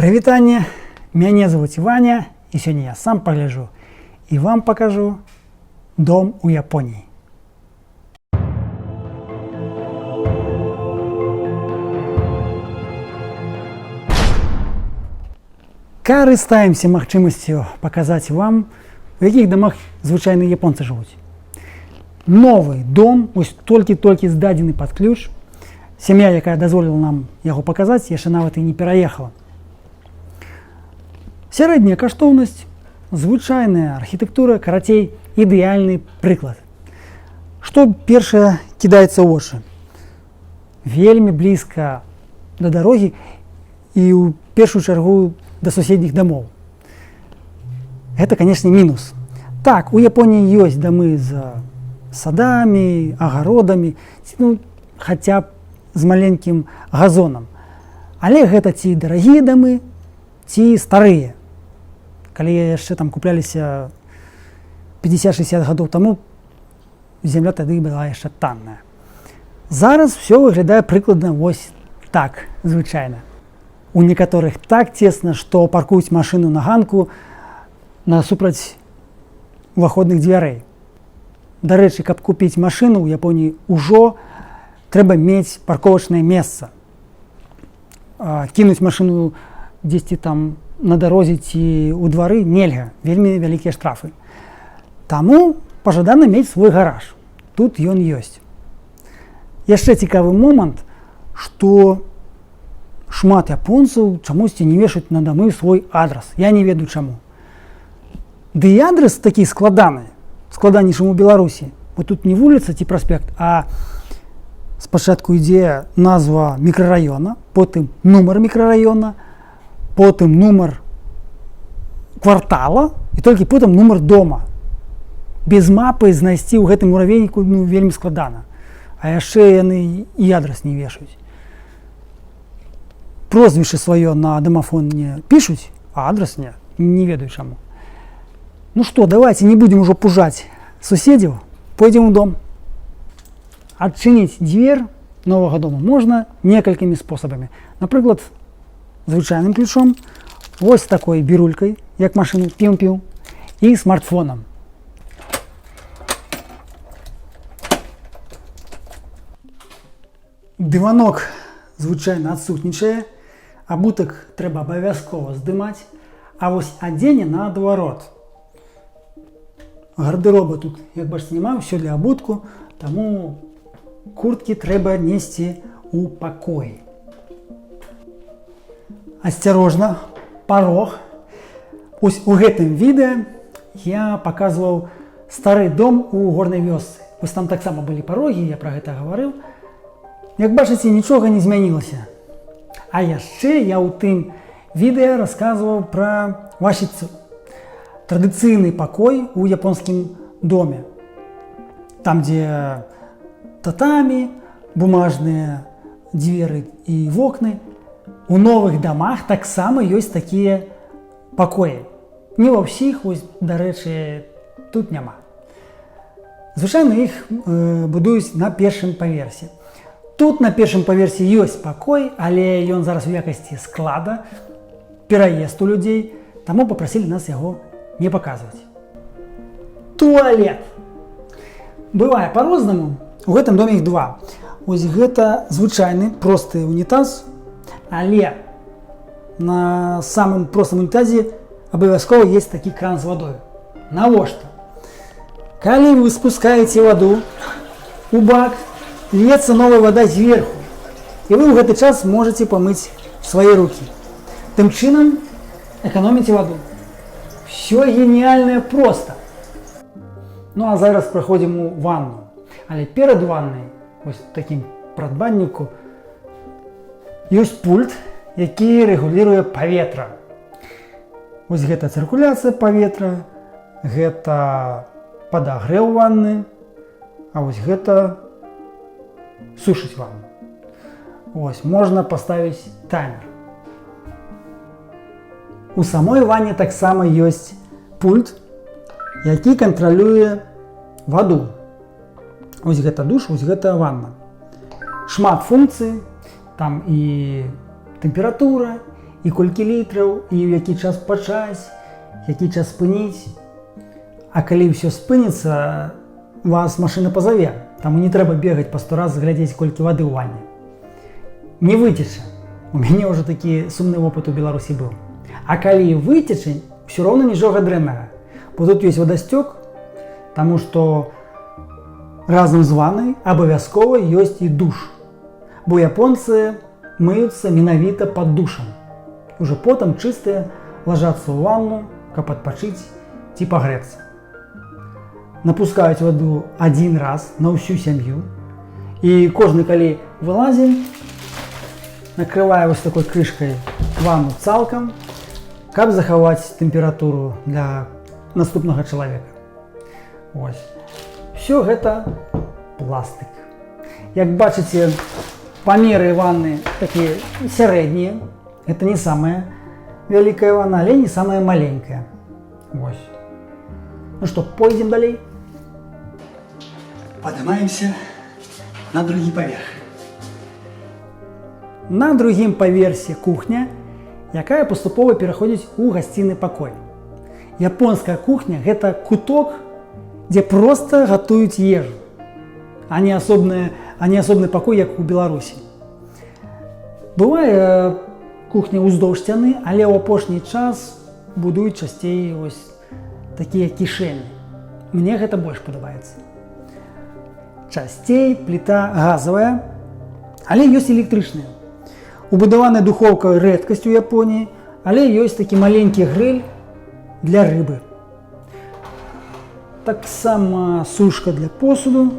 Прывітанне, мяне зовут Ваня, і сёння я сам пагляджу і вам пакажу дом у Японіі. Карыстаемся магчымасцю паказаць вам, у якіх дамах звычайныя японцы жывуць. Новы дом, вось толькі здадзены пад ключ. Сям'я, якая дазволіла нам яго паказаць, яшчэ нават і не пераехала. Сярэдняя каштоўнасць, звычайная архітэктура, карацей, ідэальны прыклад. Што першае кідаецца ў вочы? Вельмі блізка да дарогі і ў першую чаргу да суседніх дамоў. Гэта, канешне, мінус. Так, у Японіі ёсць дамы з садамі, агародамі, хаця б з маленькім газонам. Але гэта ці дарагія дамы, ці старыя. Калі яшчэ там купляліся 50-60 гадоў таму, зямля тады была яшчэ танная. Зараз усё выглядае прыкладна вось так, звычайна. У некаторых так цесна, што паркуюць машыну на ганку насупраць уваходных дзвярэй. Дарэчы, каб купіць машыну ў Японіі, ужо трэба мець парковачнае месца. Кінуць машыну дзесьці там на дарозе ці ў двары нельга, вельмі вялікія штрафы. Таму пажадана мець свой гараж. Тут ён ёсць. Яшчэ цікавы момант, што шмат японцаў чамусьці не вешаюць на дамы свой адрас. Я не ведаю чаму. Ды і адрас такі складаны, складаней, чым у Беларусі. Бо тут не вуліца ці праспект, а спачатку ідзе назва мікрараёна, потым нумар мікрараёна, потым нумар квартала і толькі потым нумар дома. Без мапы знайсці ў гэтым муравейніку вельмі складана. А яшчэ яны і адрас не вешаюць. Прозвішча сваё на дамафоне пішуць, а адрас не ведаю чаму. Ну што, давайте не будзем ужо пужаць суседзяў, пойдзем у дом. Адчыніць дзвер новага дома можна некалькімі спосабамі. Напрыклад, звычайным ключом, вось такой бірулькай, як машыну, піў-піў, і смартфонам. Дыванок звычайна адсутнічае, абутак трэба абавязкова здымаць, а вось адзенне наадварот. Гардэроба тут, як бачыце, няма, ўсё для абутку, таму курткі трэба несці ў пакоі. Асцярожна, парог. Ось у гэтым відэа я паказваў стары дом у горнай вёсцы. Вось там таксама былі парогі, я пра гэта гаварыў. Як бачыце, нічога не змянілася. А яшчэ я ў тым відэа расказваў пра васіцу. Традыцыйны пакой у японскім доме. Там, дзе татамі, бумажныя дзверы і вокны. У новых дамах таксама ёсць такія пакоі. Не ва ўсіх, вось, дарэчы, тут няма. Звычайна іх будуюць на першым паверсе. Тут на першым паверсе ёсць пакой, але ён зараз у якасці склада, пераезд у людзей, таму папрасілі нас яго не паказваць. Туалет. Бывае па-рознаму. У гэтым доме іх два. Ось гэта звычайны просты унітаз, але на самым простым унітазе абавязкова ёсць такі кран з вадою. Навошта? Калі вы спускаеце ваду, у бак льецца новая вада зверху, і вы ў гэты час можаце памыць свае рукі. Тым чынам эканоміце ваду. Всё геніяльна проста. Ну а зараз праходзім у ванну. Але перад ваннай, вось такім прадбанніку, ёсць пульт, які рэгуліруе паветра. Вось гэта цыркуляцыя паветра, гэта падагрэў ванны, а вось гэта сушыць ванну. Вось, можна паставіць таймер. У самой ванне таксама ёсць пульт, які кантралюе ваду. Вось гэта душ, вось гэта ванна. Шмат функцый, там і тэмпература, і колькі літраў, і ў які час пачаць, які час спыніць. А калі ўсё спыніцца, вас машына пазаве, таму не трэба бегаць па 100 раз глядзець, колькі вады ў ванне. Не выцеча. У мяне ўжо такі сумны опыт у Беларусі быў. А калі выцеча, ўсё роўна нічога дрэннага. Бо тут ёсць вадасцёк, таму што разам з ваннай абавязкова ёсць і душ. Бо японцы мыюцца менавіта пад душам. Уже потым чыстыя ложацца ў ванну, каб адпачыць ці пагрэцца. Напускаюць ваду один раз на ўсю сям'ю. І кожны, калі вылазім, накрывае вось такой крышкай ванну цалкам, каб захаваць тэмпературу для наступнага чалавека. Вось. Всё гэта пластык. Як бачыце, памеры ванны такія сярэднія. Это не самая вялікая ванна, але не самая маленькая. Вось. Ну што, пойдзем далей? Падымаемся на другі паверх. На другім паверсе кухня, якая паступова пераходзіць у гасцінны пакой. Японская кухня – гэта куток, дзе проста гатуюць ежу, а не асобны пакой, як у Беларусі. Бывае кухня ўздоўж сцяны, але ў апошні час будуюць часцей вось такія кішэні. Мне гэта больш падабаецца. Часцей пліта газавая, але ёсць электрычная. Убудаваная духоўка рэдкасць у Японіі, але ёсць такі маленькі грыль для рыбы. Таксама сушка для посуду,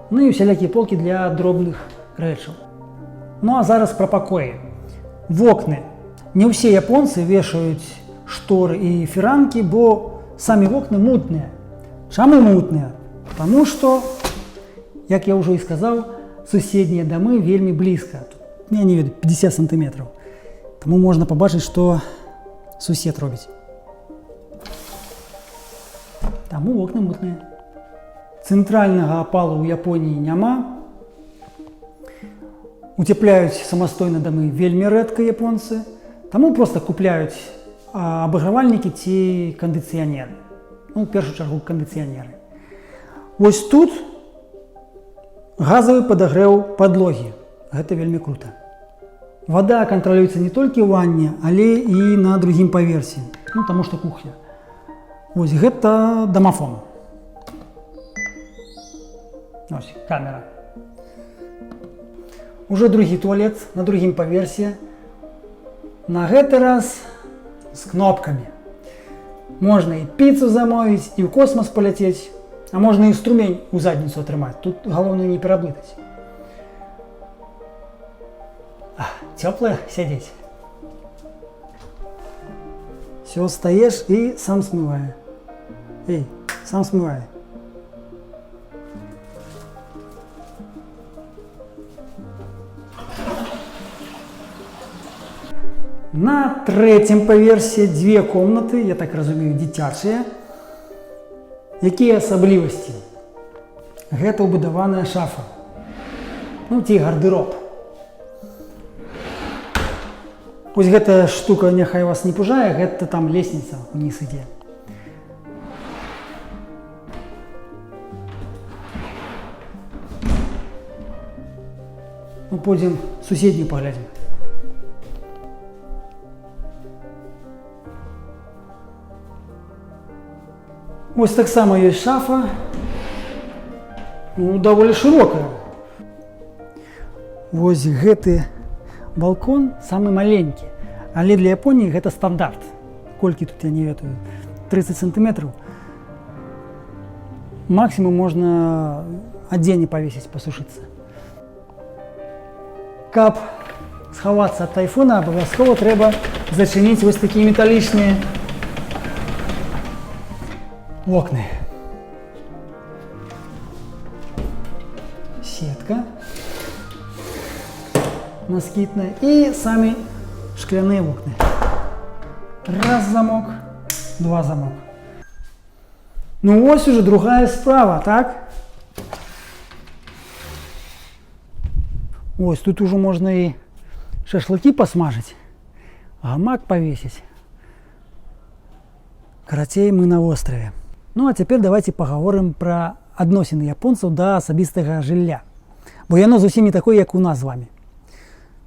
ну і усялякія полкі для дробных рэчаў. Ну а зараз пра пакоі. Вокны. Не ўсе японцы вешаюць шторы і фіранкі, бо самі вокны мутныя. Чаму мутныя? Таму што, як я ўжо і сказаў, суседнія дамы вельмі блізка. Тут, я не ведаю, 50 сантыметраў. Таму можна пабачыць, што сусед робіць. Таму вокны мутныя. Цэнтральнага апалу ў Японіі няма. Уцепляюць самастойна дамы вельмі рэдка японцы. Таму проста купляюць абагравальнікі ці кандыцыянеры. Ну, у першую чаргу кандыцыянеры. Вось тут газавы падагрэў падлогі. Гэта вельмі крута. Вада кантралюецца не толькі ў ванне, але і на другім паверсе. Ну, таму што кухня. Вось гэта дамафон. Ось камера. Уже другі туалет на другім паверсе. На гэты раз з кнопкамі. Можна і піцу замовіць, і ў космас паляцець, а можна і струмень у задніцу атрымаць. Тут галоўнае не пераблытаць. Цёпла сядзець. Всё, стаеш і сам смывае. Эй, сам смывае. На трэцім паверсе дзве комнаты, я так разумею, дзіцячыя. Якія асаблівасці? Гэта ўбудаваная шафа. Ну, ці гардэроб. Вось гэтая штука, няхай вас не пужае, гэта там лесніца ўніз ідзе. Ну, пойдзем суседнюю паглядзім. Вось таксама ёсць шафа, ну, даволі шырокая. Вось гэты балкон самы маленькі, але для Японіі гэта стандарт. Колькі тут, я не ведаю, 30 сантыметраў. Максімум можна адзенне павесіць, пасушыцца. Каб схавацца ад тайфуна, абавязкова трэба зачыніць вось такія металічныя окны. Сетка москітная і самі шкляныя окны. Раз замок, два замок. Ну ось уже другая справа, так? Ось тут уже можна і шашлыки посмажить, гамак повесить. Карацей, мы на острове. Ну а цяпер давайте пагаворым пра адносіны японцаў да асабістага жылля. Бо яно зусім не такое, як у нас з вами.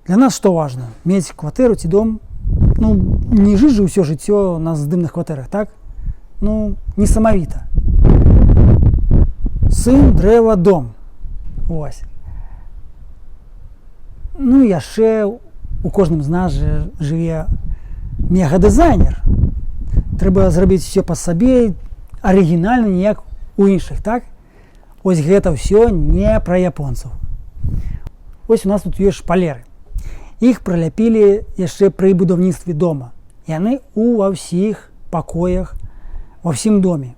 Для нас што важна? Мець кватэру ці дом. Ну, не жыць же ўсё жыццё на здымных кватэрах, так? Ну, не самавіта. Сын, дрэва, дом. Вось. Ну і яшчэ у кожным з нас жыве мегадызайнер. Трэба зрабіць все па сабе, арыгінальна, не як у іншых, так? Ось гэта ўсё не пра японцаў. Ось у нас тут ёсць шпалеры. Іх праляпілі яшчэ пры будаўніцтве дома. Яны ва ўсіх пакоях, ва ўсім доме.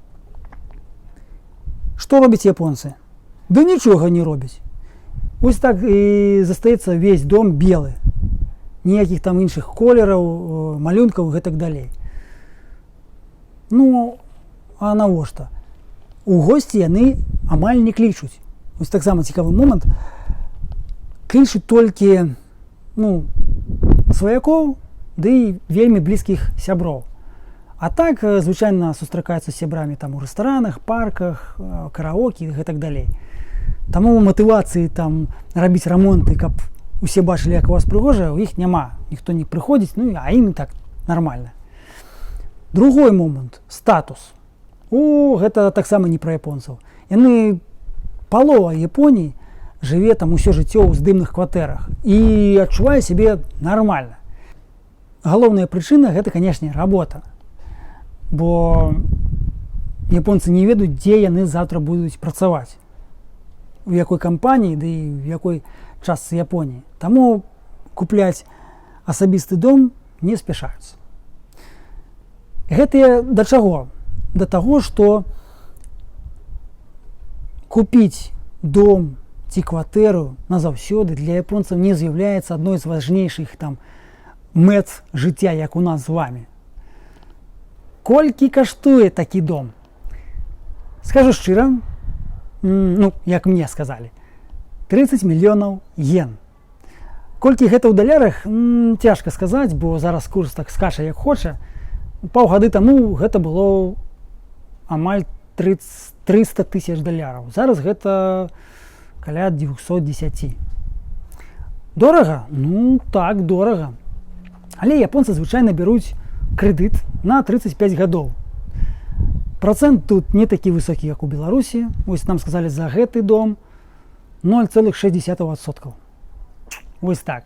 Што робяць японцы? Да нічога не робяць. Ось так і застаецца увесь дом белы. Ніякіх там іншых колераў, малюнкаў і гэтак далей. Ну, а навошта? У госці яны амаль не клічуць. Ось таксама цікавы момант. Клічуць толькі сваякоў, ды і вельмі блізкіх сяброў. А так звычайна сустракаюцца з сябрамі там у рэстаранах, парках, караоке і гэтак далей. Таму матывацыі там рабіць рамонты, каб усе бачылі, як у вас прыгожа, у іх няма. Ніхто не прыходзіць, а ім і так нармальна. Другой момант – статус. Гэта таксама не пра японцаў. Яны, палова Японіі жыве там усё жыццё ў здымных кватэрах і адчувае сябе нармальна. Галоўная прычына – гэта, канешне, работа. Бо японцы не ведаюць, дзе яны заўтра будуць працаваць. У якой кампаніі, ды і ў якой частцы Японіі. Таму купляць асабісты дом не спяшаюцца. Гэта да чаго? Да таго, што купіць дом ці кватэру назаўсёды для японцаў не з'яўляецца адной з важнейшых там мэт жыцця, як у нас з вами. Колькі каштуе такі дом? Скажу шчыра, як мне сказалі, 30 мільёнаў йен. Колькі гэта ў далярах, цяжка сказаць, бо зараз курс так скача як хоча. Паўгады таму гэта было амаль 300 тысяч даляраў. Зараз гэта каля 210. Дорага? Так, дорага. Але японцы звычайна бяруць крэдыт на 35 гадоў. Працэнт тут не такі высокі, як у Беларусі. Вось нам сказалі за гэты дом 0,6%. Вось так.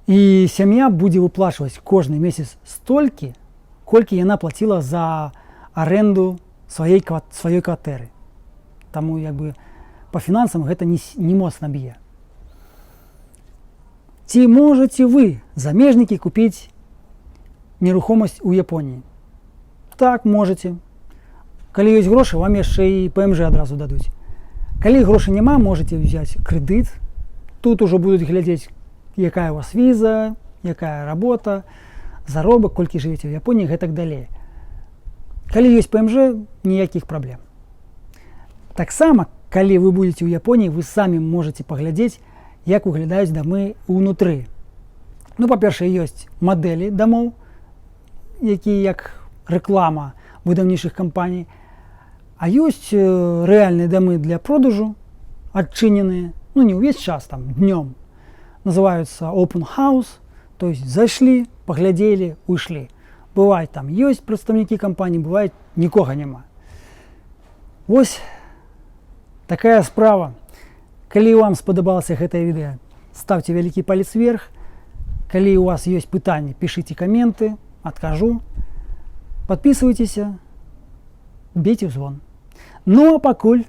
І сям'я будзе выплачваць кожны месяц столькі, колькі яна плаціла за аренду сваёй кватэры. Таму па фінансам гэта не моцна б'е. Ці можаце вы, замежнікі, купіць нерухомасць у Японіі? Так, можаце. Калі ёсць грошы, вам яшчэ і ПМЖ адразу дадуць. Калі грошай няма, можаце ўзяць крэдыт. Тут ужо будуць глядзець, якая у вас віза, якая работа, заробак, колькі жывеце ў Японіі, гэтак далей. Калі ёсць ПМЖ, ніякіх праблем. Таксама, калі вы будзеце ў Японіі, вы самі можаце паглядзець, як выглядаюць дамы ўнутры. Па-першае, ёсць мадэлі дамоў, якія як рэклама будаўнічых кампаній, а ёсць рэальныя дамы для продажу, адчыненыя, не ўвесь час, там, днём. Называются open house, то есть зайшлі, паглядзелі, уйшлі. Бывает там ёсць прадстаўнікі кампаніі, бывает нікога няма. Вось такая справа. Калі вам спадабалася гэтае відэа, ставьте вялікі палец вверх. Калі у вас ёсць пытанні, пішыце каменты, адкажу. Подписывайтеся, бейте ў звон. А пакуль.